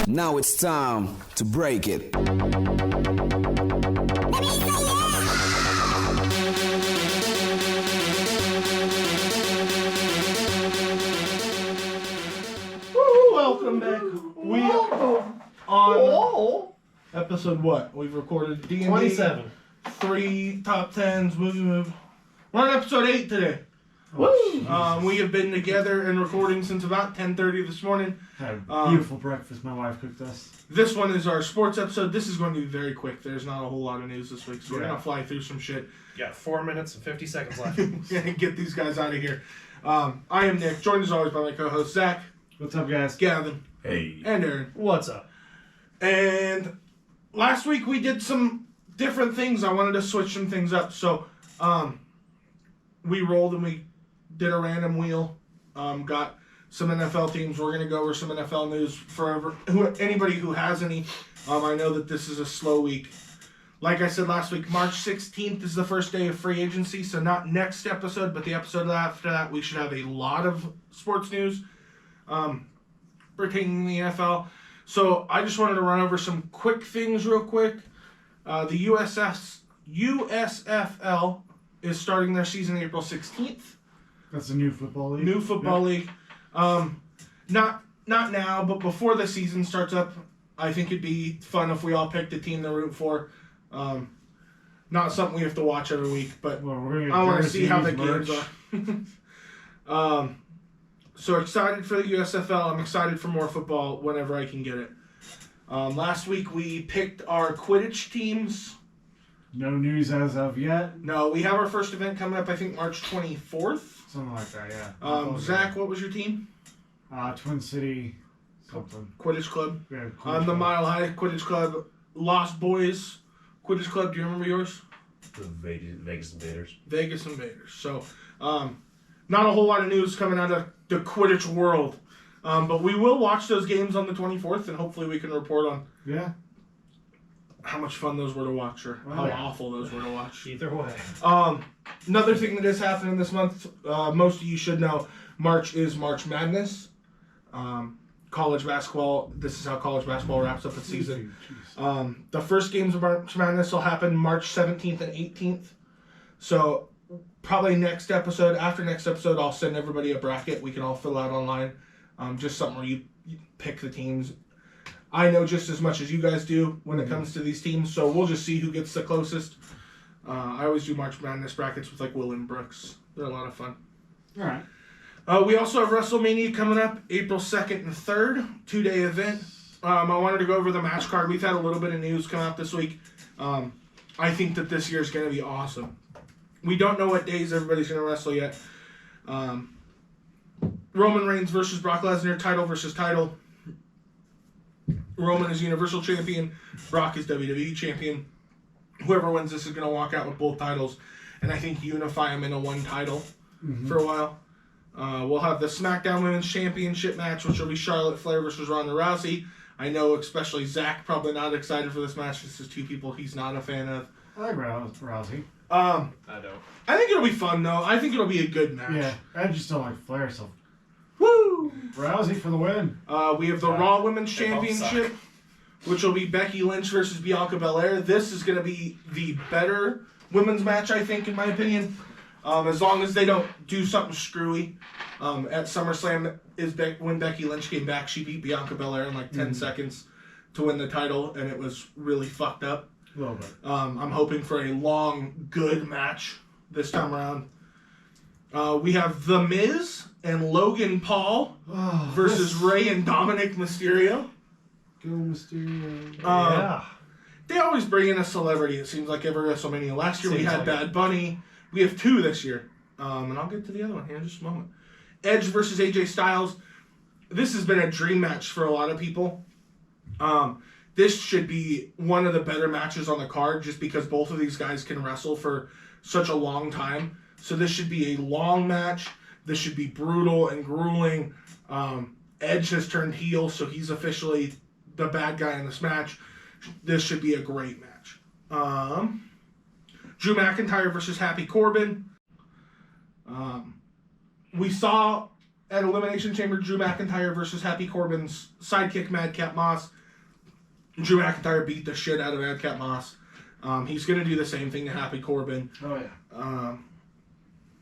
Now it's time to break it. Welcome back. We are on episode what? We've recorded D&D 27. 3 top 10s. We're on episode 8 today. Woo! We have been together and recording since about 10:30 this morning. Had a beautiful breakfast my wife cooked us. This one is our sports episode. This is going to be very quick. There's not a whole lot of news this week, so we're going to fly through some shit. Got 4 minutes and 50 seconds left. And get these guys out of here. I am Nick, joined as always by my co-host Zach. What's up, guys? Gavin. Hey. And Aaron. What's up? And last week we did some different things. I wanted to switch some things up. So we rolled and we did a random wheel. Got some NFL teams. We're going to go over some NFL news for anybody who has any. I know that this is a slow week. Like I said last week, March 16th is the first day of free agency. So not next episode, but the episode after that, we should have a lot of sports news pertaining to the NFL. So I just wanted to run over some quick things real quick. The USFL is starting their season April 16th. That's a new football league. New football league. Not now, but before the season starts up, I think it'd be fun if we all picked a team to root for. Not something we have to watch every week, but I want to see how the games are. So excited for the USFL. I'm excited for more football whenever I can get it. Last week we picked our Quidditch teams. No news as of yet. No, we have our first event coming up, I think March 24th. Something like that, yeah. Zach, what was your team? Twin City something. Quidditch Club. Yeah, The Mile High Quidditch Club. Lost Boys Quidditch Club. Do you remember yours? The Vegas Invaders. Vegas Invaders. So, not a whole lot of news coming out of the Quidditch world. But we will watch those games on the 24th, and hopefully we can report on how much fun those were to watch or how awful those were to watch. Either way. Another thing that is happening this month, most of you should know, March is March Madness. College basketball, this is how college basketball wraps up its season. The first games of March Madness will happen March 17th and 18th. So probably after next episode, I'll send everybody a bracket we can all fill out online. Just something where you pick the teams. I know just as much as you guys do when it comes to these teams, so we'll just see who gets the closest. I always do March Madness brackets with Will and Brooks. They're a lot of fun. All right. We also have Wrestlemania coming up April 2nd and 3rd, 2-day event. I wanted to go over the match card. We've had a little bit of news come out this week. I think that this year is going to be awesome. We don't know what days everybody's going to wrestle yet. Roman Reigns versus Brock Lesnar, title versus title. Roman is Universal Champion. Brock is WWE Champion. Whoever wins this is going to walk out with both titles, and I think unify them into one title for a while. We'll have the SmackDown Women's Championship match, which will be Charlotte Flair versus Ronda Rousey. I know, especially Zach, probably not excited for this match. This is two people he's not a fan of. I like Rousey. I don't. I think it'll be fun, though. I think it'll be a good match. Yeah, I just don't like Flair, so. Woo! Rousey for the win. We have the Raw Women's Championship, which will be Becky Lynch versus Bianca Belair. This is going to be the better women's match, I think, in my opinion. As long as they don't do something screwy. At SummerSlam, when Becky Lynch came back, she beat Bianca Belair in 10 seconds to win the title, and it was really fucked up. A little bit. I'm hoping for a long, good match this time around. We have The Miz and Logan Paul versus Rey and Dominic Mysterio. Go Mysterio. Yeah. They always bring in a celebrity, it seems like, every WrestleMania. Last year we had Bad Bunny. We have 2 this year. And I'll get to the other one here in just a moment. Edge versus AJ Styles. This has been a dream match for a lot of people. This should be one of the better matches on the card just because both of these guys can wrestle for such a long time. So this should be a long match. This should be brutal and grueling. Edge has turned heel, so he's officially the bad guy in this match. This should be a great match. Drew McIntyre versus Happy Corbin. We saw at Elimination Chamber, Drew McIntyre versus Happy Corbin's sidekick, Madcap Moss. Drew McIntyre beat the shit out of Madcap Moss. He's going to do the same thing to Happy Corbin. Oh, yeah.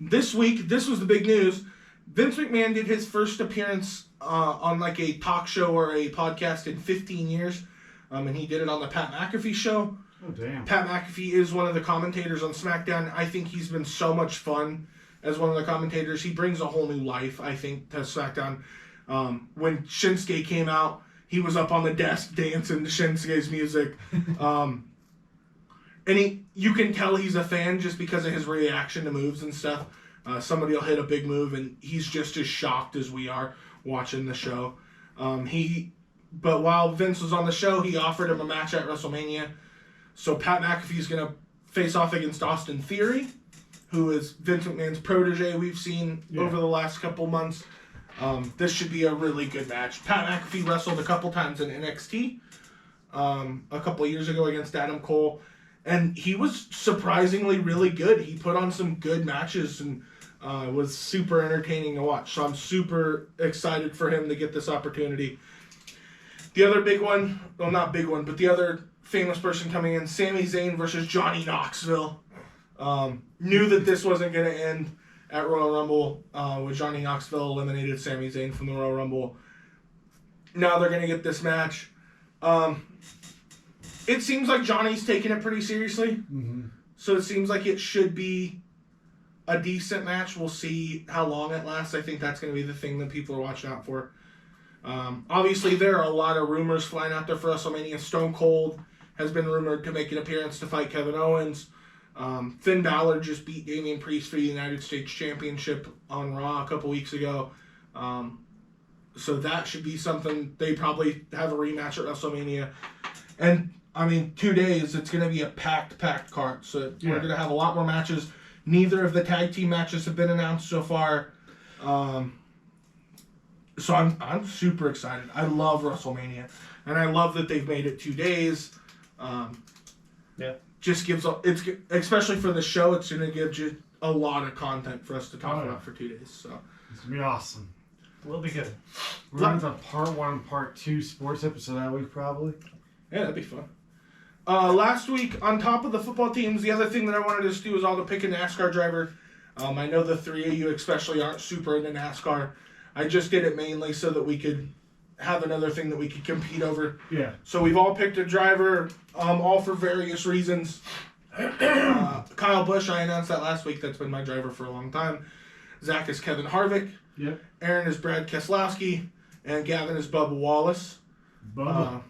This week, this was the big news. Vince McMahon did his first appearance on like a talk show or a podcast in 15 years. And he did it on the Pat McAfee show. Oh, damn. Pat McAfee is one of the commentators on SmackDown. I think he's been so much fun as one of the commentators. He brings a whole new life, I think, to SmackDown. When Shinsuke came out, he was up on the desk dancing to Shinsuke's music. And you can tell he's a fan just because of his reaction to moves and stuff. Somebody will hit a big move, and he's just as shocked as we are watching the show. But while Vince was on the show, he offered him a match at WrestleMania. So Pat McAfee's going to face off against Austin Theory, who is Vince McMahon's protege we've seen over the last couple months. This should be a really good match. Pat McAfee wrestled a couple times in NXT a couple of years ago against Adam Cole, and he was surprisingly really good. He put on some good matches and was super entertaining to watch. So I'm super excited for him to get this opportunity. The other big one, well, not big one, but the other famous person coming in, Sami Zayn versus Johnny Knoxville. Knew that this wasn't going to end at Royal Rumble with Johnny Knoxville eliminated Sami Zayn from the Royal Rumble. Now they're going to get this match. It seems like Johnny's taking it pretty seriously. Mm-hmm. So it seems like it should be a decent match. We'll see how long it lasts. I think that's going to be the thing that people are watching out for. Obviously, there are a lot of rumors flying out there for WrestleMania. Stone Cold has been rumored to make an appearance to fight Kevin Owens. Finn Balor just beat Damian Priest for the United States Championship on Raw a couple weeks ago. So that should be something. They probably have a rematch at WrestleMania. And, 2 days, it's going to be a packed card. So we're going to have a lot more matches. Neither of the tag team matches have been announced so far. So I'm super excited. I love WrestleMania. And I love that they've made it 2 days. Just gives, especially for the show, it's going to give you a lot of content for us to talk about for 2 days. So It's going to be awesome. Will be good. We're going to have part 1, part 2 sports episode that week, probably. yeah, that'd be fun. Last week, on top of the football teams, the other thing that I wanted us to do was all to pick a NASCAR driver. I know the three of you especially aren't super into NASCAR. I just did it mainly so that we could have another thing that we could compete over. Yeah. So we've all picked a driver, all for various reasons. Kyle Busch, I announced that last week. That's been my driver for a long time. Zach is Kevin Harvick. Yep. Aaron is Brad Keselowski. And Gavin is Bubba Wallace. Bubba.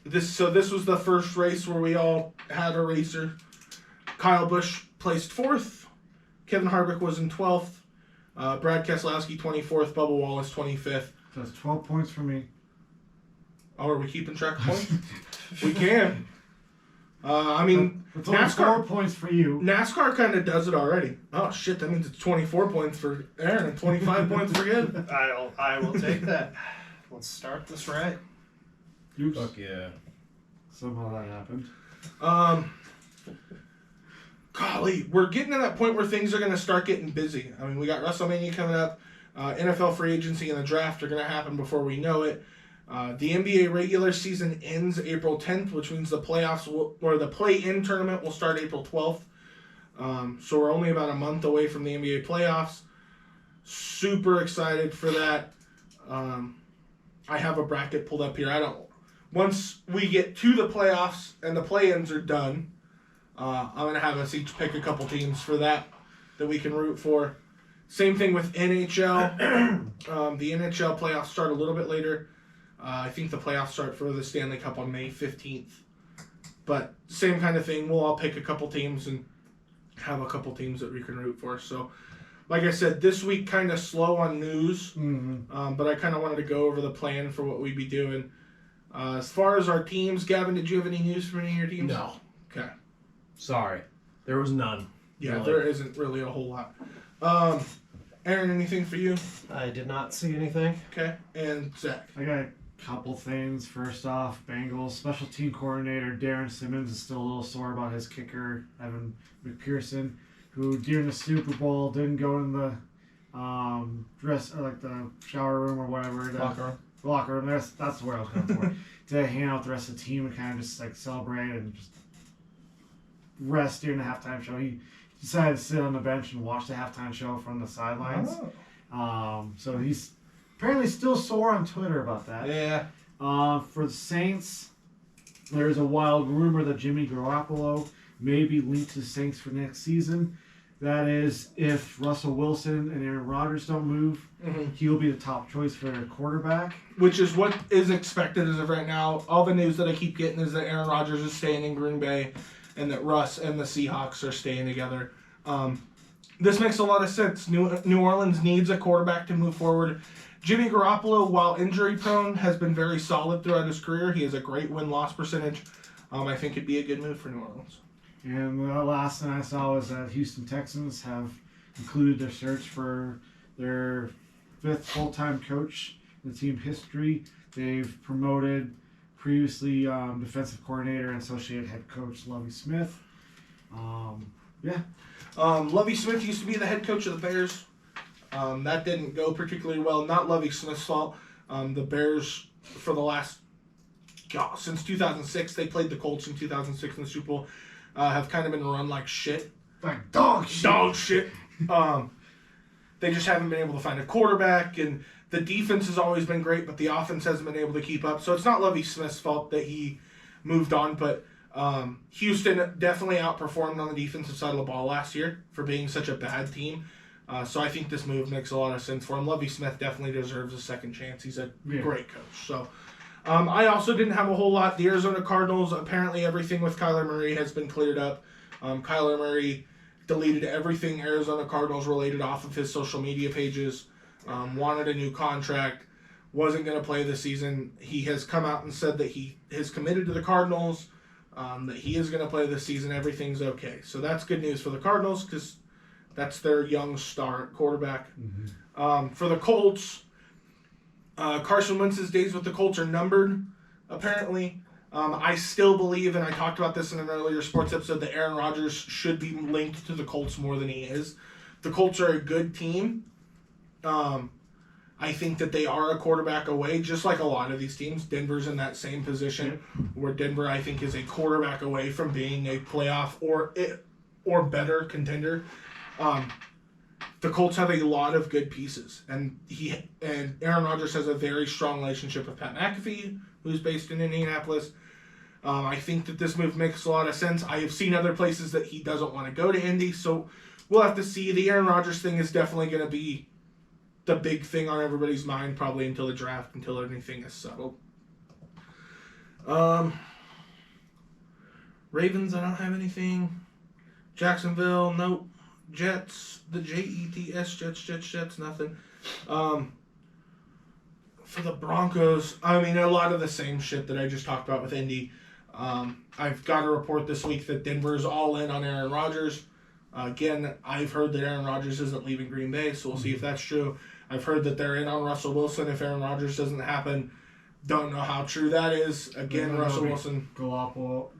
This was the first race where we all had a racer. Kyle Busch placed 4th. Kevin Harvick was in 12th. Brad Keselowski 24th. Bubba Wallace 25th. So that's 12 points for me. Oh, are we keeping track of points? We can. That's only NASCAR 4 points for you. NASCAR kind of does it already. Oh shit, that means it's 24 points for Aaron and 25 points for Gavin. I will take that. Let's start this right. Oops. Fuck yeah. Somehow that happened. Golly, we're getting to that point where things are going to start getting busy. We got WrestleMania coming up. NFL free agency and the draft are going to happen before we know it. The NBA regular season ends April 10th, which means the playoffs or the play-in tournament will start April 12th. So we're only about a month away from the NBA playoffs. Super excited for that. I have a bracket pulled up here. Once we get to the playoffs and the play-ins are done, I'm going to have us each pick a couple teams for that we can root for. Same thing with NHL. The NHL playoffs start a little bit later. I think the playoffs start for the Stanley Cup on May 15th. But same kind of thing. We'll all pick a couple teams and have a couple teams that we can root for. So, like I said, this week kind of slow on news. Mm-hmm. But I kind of wanted to go over the plan for what we'd be doing. As far as our teams, Gavin, did you have any news for any of your teams? No. Okay. Sorry. There was none. Yeah, Really. there isn't really a whole lot. Aaron, anything for you? I did not see anything. Okay. And Zach? I got a couple things. First off, Bengals special team coordinator Darren Simmons is still a little sore about his kicker, Evan McPherson, who during the Super Bowl didn't go in the dress like the shower room or whatever. Locker room. That's where I was going for. To hang out with the rest of the team and kind of just like celebrate and just rest during the halftime show. He decided to sit on the bench and watch the halftime show from the sidelines. So he's apparently still sore on Twitter about that. Yeah. For the Saints, there's a wild rumor that Jimmy Garoppolo may be linked to the Saints for next season. That is, if Russell Wilson and Aaron Rodgers don't move, he'll be the top choice for their quarterback. Which is what is expected as of right now. All the news that I keep getting is that Aaron Rodgers is staying in Green Bay and that Russ and the Seahawks are staying together. This makes a lot of sense. New Orleans needs a quarterback to move forward. Jimmy Garoppolo, while injury-prone, has been very solid throughout his career. He has a great win-loss percentage. I think it'd be a good move for New Orleans. And the last thing I saw was that Houston Texans have included their search for their 5th full-time coach in the team history. They've promoted previously defensive coordinator and associate head coach Lovie Smith. Lovie Smith used to be the head coach of the Bears. That didn't go particularly well. Not Lovie Smith's fault. The Bears, for the last, since 2006, they played the Colts in 2006 in the Super Bowl, have kind of been run like shit. Like dog shit. Dog shit. They just haven't been able to find a quarterback, and the defense has always been great, but the offense hasn't been able to keep up. So it's not Lovie Smith's fault that he moved on, but Houston definitely outperformed on the defensive side of the ball last year for being such a bad team. So I think this move makes a lot of sense for him. Lovie Smith definitely deserves a second chance. He's a great coach. So I also didn't have a whole lot. The Arizona Cardinals, apparently everything with Kyler Murray has been cleared up. Kyler Murray deleted everything Arizona Cardinals related off of his social media pages, wanted a new contract, wasn't going to play this season. He has come out and said that he is committed to the Cardinals, that he is going to play this season. Everything's okay. So that's good news for the Cardinals because that's their young star quarterback. For the Colts, Carson Wentz's days with the Colts are numbered, apparently. I still believe, and I talked about this in an earlier sports episode, that Aaron Rodgers should be linked to the Colts more than he is. The Colts are a good team. I think that they are a quarterback away, just like a lot of these teams. Denver's in that same position, where Denver, I think, is a quarterback away from being a playoff or better contender. The Colts have a lot of good pieces, and Aaron Rodgers has a very strong relationship with Pat McAfee, who's based in Indianapolis. I think that this move makes a lot of sense. I have seen other places that he doesn't want to go to Indy, so we'll have to see. The Aaron Rodgers thing is definitely going to be the big thing on everybody's mind, probably until the draft, until anything is settled. Ravens, I don't have anything. Jacksonville, nope. Jets, the Jets, Jets, nothing. For the Broncos, I mean, a lot of the same shit that I just talked about with Indy. I've got a report this week that Denver's all in on Aaron Rodgers. Again, I've heard that Aaron Rodgers isn't leaving Green Bay, so we'll see if that's true. I've heard that they're in on Russell Wilson if Aaron Rodgers doesn't happen. Don't know how true that is. Again, Russell Wilson. Garoppolo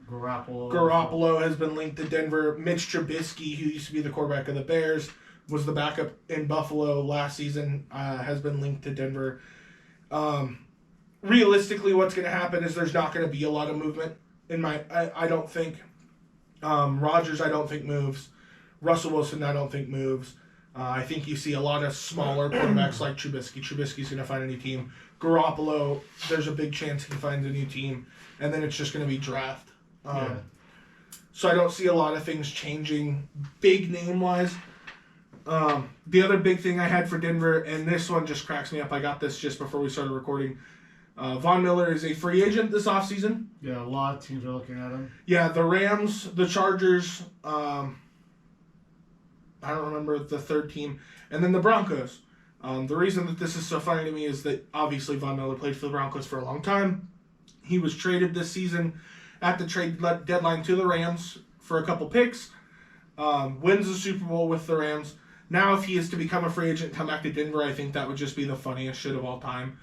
has been linked to Denver. Mitch Trubisky, who used to be the quarterback of the Bears, was the backup in Buffalo last season, has been linked to Denver. Realistically, what's going to happen is there's not going to be a lot of movement. I don't think. Rodgers, I don't think moves. Russell Wilson, I don't think moves. I think you see a lot of smaller quarterbacks like Trubisky. Trubisky's going to find a new team. Garoppolo, there's a big chance he finds a new team. And then it's just going to be draft. So I don't see a lot of things changing big name-wise. The other big thing I had for Denver, and this one just cracks me up. I got this just before we started recording. Von Miller is a free agent this offseason. Yeah, a lot of teams are looking at him. Yeah, the Rams, the Chargers, I don't remember the third team, and then the Broncos. The reason that this is so funny to me is that obviously Von Miller played for the Broncos for a long time. He was traded this season at the trade deadline to the Rams for a couple picks. Wins the Super Bowl with the Rams. Now if he is to become a free agent and come back to Denver, I think that would just be the funniest shit of all time.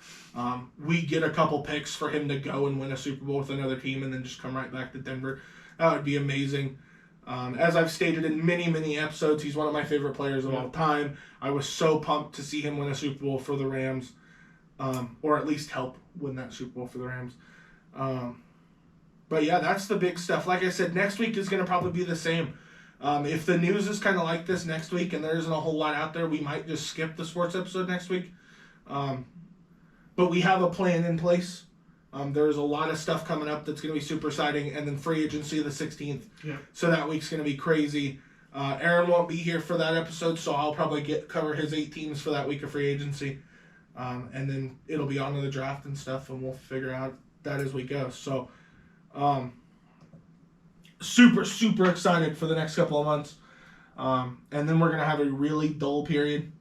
We get a couple picks for him to go and win a Super Bowl with another team and then just come right back to Denver. That would be amazing. As I've stated in many, many episodes, he's one of my favorite players of all time. I was so pumped to see him win a Super Bowl for the Rams, or at least help win that Super Bowl for the Rams. But yeah, that's the big stuff. Like I said, next week is going to probably be the same. If the news is kind of like this next week and there isn't a whole lot out there, we might just skip the sports episode next week. But we have a plan in place. There's a lot of stuff coming up that's going to be super exciting. And then free agency the 16th. Yeah. So that week's going to be crazy. Aaron won't be here for that episode, so I'll probably cover his 8 teams for that week of free agency. And then it'll be on to the draft and stuff, and we'll figure out that as we go. So, super, super excited for the next couple of months. And then we're going to have a really dull period.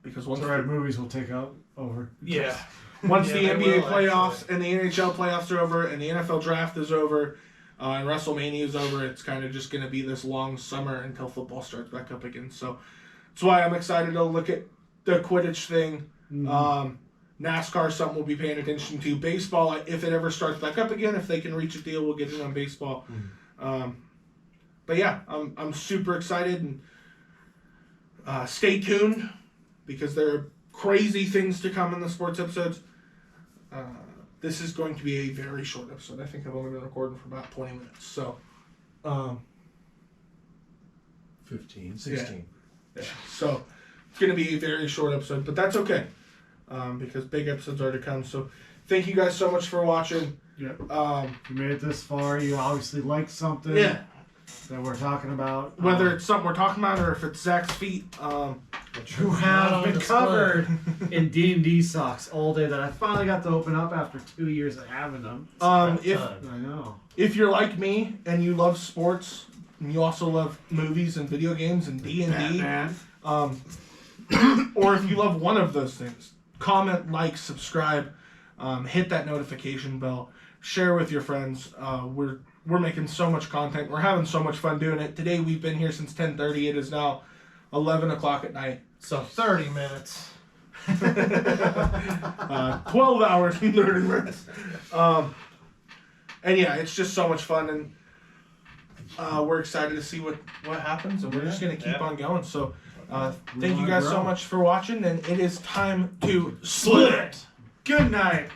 Because once the movies will take over. Yeah. Once the NBA playoffs actually. and the NHL playoffs are over and the NFL draft is over and Wrestlemania is over, it's kind of just going to be this long summer until football starts back up again. So that's why I'm excited to look at the Quidditch thing. Mm-hmm. NASCAR, something we'll be paying attention to. Baseball, if it ever starts back up again, if they can reach a deal, we'll get in on baseball. But yeah, I'm super excited, and stay tuned because there are crazy things to come in the sports episodes. This is going to be a very short episode. I think I've only been recording for about 20 minutes. So, 15, 16. Yeah. So, it's going to be a very short episode, but that's okay. Because big episodes are to come. So, thank you guys so much for watching. Yeah. If you made it this far, you obviously like something Yeah. that we're talking about. Whether it's something we're talking about or if it's Zach's feet. Who have been covered in D&D socks all day that I finally got to open up after 2 years of having them. I know. If you're like me and you love sports and you also love movies and video games and D&D, Batman. or if you love one of those things, comment, like, subscribe, hit that notification bell, share with your friends. We're making so much content. We're having so much fun doing it. Today we've been here since 10:30. It is now 11 o'clock at night. So 30 minutes. 12 hours and 30 minutes. And yeah, it's just so much fun, and we're excited to see what happens, and we're just going to keep on going. So thank you guys so much for watching, and it is time to split. Good night.